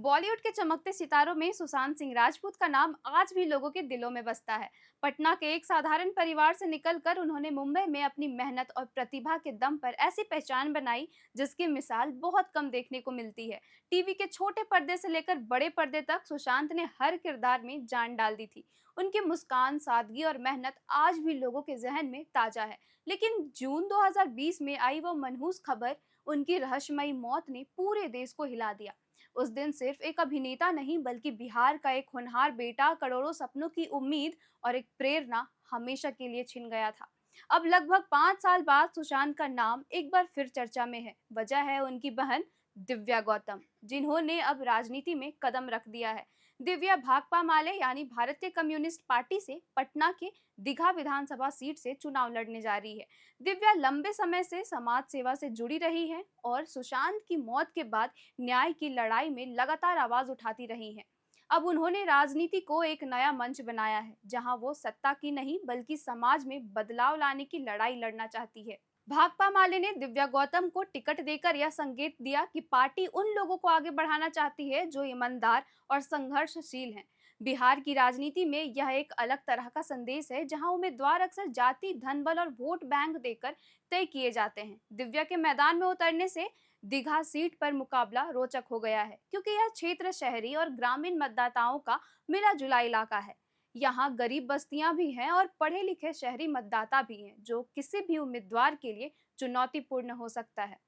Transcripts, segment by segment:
बॉलीवुड के चमकते सितारों में सुशांत सिंह राजपूत का नाम आज भी लोगों के दिलों में बसता है। पटना के एक साधारण परिवार से निकलकर उन्होंने मुंबई में अपनी मेहनत और प्रतिभा के दम पर ऐसी पहचान बनाई जिसकी मिसाल बहुत कम देखने को मिलती है। टीवी के छोटे पर्दे से लेकर बड़े पर्दे तक सुशांत ने हर किरदार में जान डाल दी थी। उनकी मुस्कान, सादगी और मेहनत आज भी लोगों के जहन में ताजा है। लेकिन जून 2020 में आई वो मनहूस खबर, उनकी रहस्यमयी मौत ने पूरे देश को हिला दिया। उस दिन सिर्फ एक अभिनेता नहीं बल्कि बिहार का एक होनहार बेटा, करोड़ों सपनों की उम्मीद और एक प्रेरणा हमेशा के लिए छिन गया था। अब लगभग 5 साल बाद सुशांत का नाम एक बार फिर चर्चा में है। वजह है उनकी बहन दिव्या गौतम, जिन्होंने अब राजनीति में कदम रख दिया है। दिव्या भाकपा माले यानी भारतीय कम्युनिस्ट पार्टी से पटना के दीघा विधानसभा सीट से चुनाव लड़ने जा रही है। दिव्या लंबे समय से समाज सेवा से जुड़ी रही है और सुशांत की मौत के बाद न्याय की लड़ाई में लगातार आवाज उठाती रही हैं। अब उन्होंने राजनीति को एक नया मंच बनाया है, जहां वो सत्ता की नहीं बल्कि समाज में बदलाव लाने की लड़ाई लड़ना चाहती है। भाकपा माले ने दिव्या गौतम को टिकट देकर यह संकेत दिया कि पार्टी उन लोगों को आगे बढ़ाना चाहती है जो ईमानदार और संघर्षशील हैं। बिहार की राजनीति में यह एक अलग तरह का संदेश है, जहां उम्मीदवार अक्सर जाति, धनबल और वोट बैंक देकर तय किए जाते हैं। दिव्या के मैदान में उतरने से दीघा सीट पर मुकाबला रोचक हो गया है, क्योंकि यह क्षेत्र शहरी और ग्रामीण मतदाताओं का मिला जुला इलाका है। यहाँ गरीब बस्तियां भी हैं और पढ़े लिखे शहरी मतदाता भी हैं, जो किसी भी उम्मीदवार के लिए चुनौतीपूर्ण हो सकता है।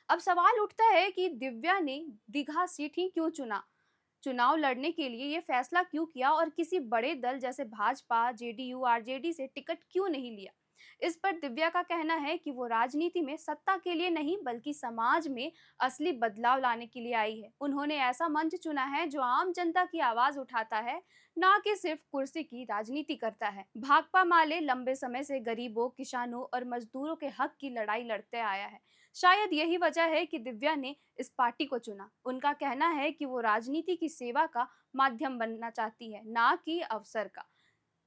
अब सवाल उठता है कि दिव्या ने दीघा सीट ही क्यों चुना, चुनाव लड़ने के लिए ये फैसला क्यों किया और किसी बड़े दल जैसे भाजपा, जेडीयू, आरजेडी से टिकट क्यों नहीं लिया। इस पर दिव्या का कहना है कि वो राजनीति में सत्ता के लिए नहीं बल्कि समाज में असली बदलाव लाने के लिए आई है। उन्होंने ऐसा मंच चुना है जो आम जनता की आवाज उठाता है, ना कि सिर्फ कुर्सी की राजनीति करता है। भाकपा माले लंबे समय से गरीबों, किसानों और मजदूरों के हक की लड़ाई लड़ते आया है। शायद यही वजह है कि दिव्या ने इस पार्टी को चुना। उनका कहना है कि वो राजनीति की सेवा का माध्यम बनना चाहती है, ना कि अवसर का।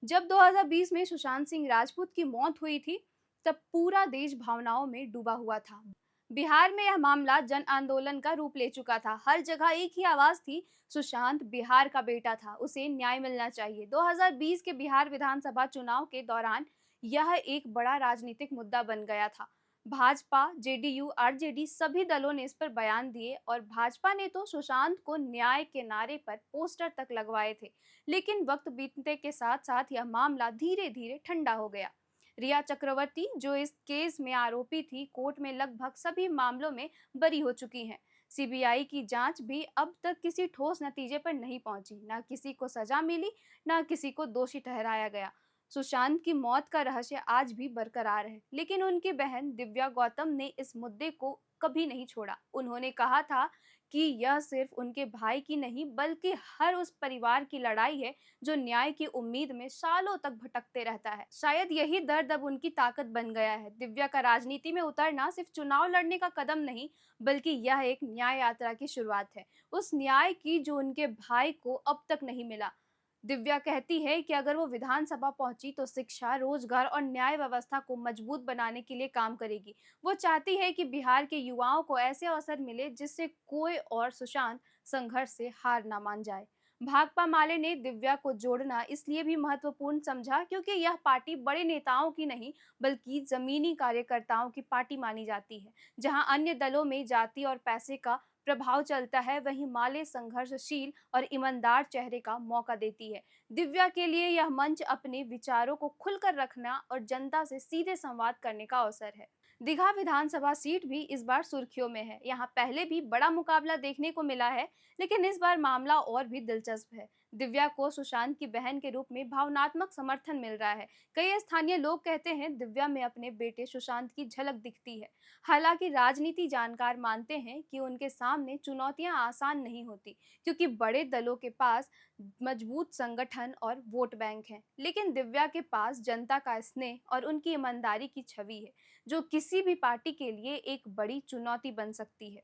जब 2020 में सुशांत सिंह राजपूत की मौत हुई थी, तब पूरा देश भावनाओं में डूबा हुआ था। बिहार में यह मामला जन आंदोलन का रूप ले चुका था। हर जगह एक ही आवाज थी, सुशांत बिहार का बेटा था, उसे न्याय मिलना चाहिए। 2020 के बिहार विधानसभा चुनाव के दौरान यह एक बड़ा राजनीतिक मुद्दा बन गया था। भाजपा, जेडीयू, आरजेडी सभी दलों ने इस पर बयान दिए और भाजपा ने तो सुशांत को न्याय के नारे पर पोस्टर तक लगवाए थे। लेकिन वक्त बीतने के साथ साथ यह मामला धीरे धीरे ठंडा हो गया। रिया चक्रवर्ती, जो इस केस में आरोपी थी, कोर्ट में लगभग सभी मामलों में बरी हो चुकी हैं। सीबीआई की जांच भी अब तक किसी ठोस नतीजे पर नहीं पहुंची। ना किसी को सजा मिली, ना किसी को दोषी ठहराया गया। सुशांत की मौत का रहस्य आज भी बरकरार है, लेकिन उनकी बहन दिव्या गौतम ने इस मुद्दे को कभी नहीं छोड़ा। उन्होंने कहा था कि यह सिर्फ उनके भाई की नहीं बल्कि हर उस परिवार की लड़ाई है जो न्याय की उम्मीद में सालों तक भटकते रहता है। शायद यही दर्द अब उनकी ताकत बन गया है। दिव्या का राजनीति में उतरना सिर्फ चुनाव लड़ने का कदम नहीं बल्कि यह एक न्याय यात्रा की शुरुआत है, उस न्याय की जो उनके भाई को अब तक नहीं मिला। दिव्या कहती है कि अगर वो विधानसभा पहुंची तो शिक्षा, रोजगार और न्याय व्यवस्था को मजबूत बनाने के लिए काम करेगी। वो चाहती है कि बिहार के युवाओं को ऐसे अवसर मिले जिससे कोई और सुशांत संघर्ष से हार ना मान जाए। भाकपा माले ने दिव्या को जोड़ना इसलिए भी महत्वपूर्ण समझा क्योंकि यह पार्टी बड़े नेताओं की नहीं बल्कि जमीनी कार्यकर्ताओं की पार्टी मानी जाती है। जहां अन्य दलों में जाति और पैसे का प्रभाव चलता है, वहीं माले संघर्षशील और ईमानदार चेहरे का मौका देती है। दिव्या के लिए यह मंच अपने विचारों को खुलकर रखना और जनता से सीधे संवाद करने का अवसर है। दीघा विधानसभा सीट भी इस बार सुर्खियों में है। यहाँ पहले भी बड़ा मुकाबला देखने को मिला है, लेकिन इस बार मामला और भी दिलचस्प है। दिव्या को सुशांत की बहन के रूप में भावनात्मक समर्थन मिल रहा है। कई स्थानीय लोग कहते हैं दिव्या में अपने बेटे सुशांत की झलक दिखती है। हालांकि राजनीति जानकार मानते हैं कि उनके सामने चुनौतियां आसान नहीं होती, क्योंकि बड़े दलों के पास मजबूत संगठन और वोट बैंक है। लेकिन दिव्या के पास जनता का स्नेह और उनकी ईमानदारी की छवि है, जो किसी भी पार्टी के लिए एक बड़ी चुनौती बन सकती है।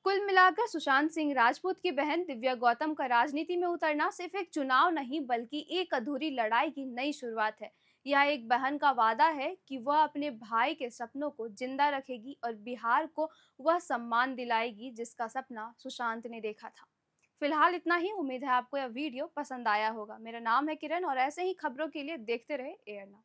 कुल मिलाकर सुशांत सिंह राजपूत की बहन दिव्या गौतम का राजनीति में उतरना सिर्फ एक चुनाव नहीं बल्कि एक अधूरी लड़ाई की नई शुरुआत है। यह एक बहन का वादा है कि वह अपने भाई के सपनों को जिंदा रखेगी और बिहार को वह सम्मान दिलाएगी जिसका सपना सुशांत ने देखा था। फिलहाल इतना ही। उम्मीद है आपको यह वीडियो पसंद आया होगा। मेरा नाम है किरण और ऐसे ही खबरों के लिए देखते रहे एयर नाउ।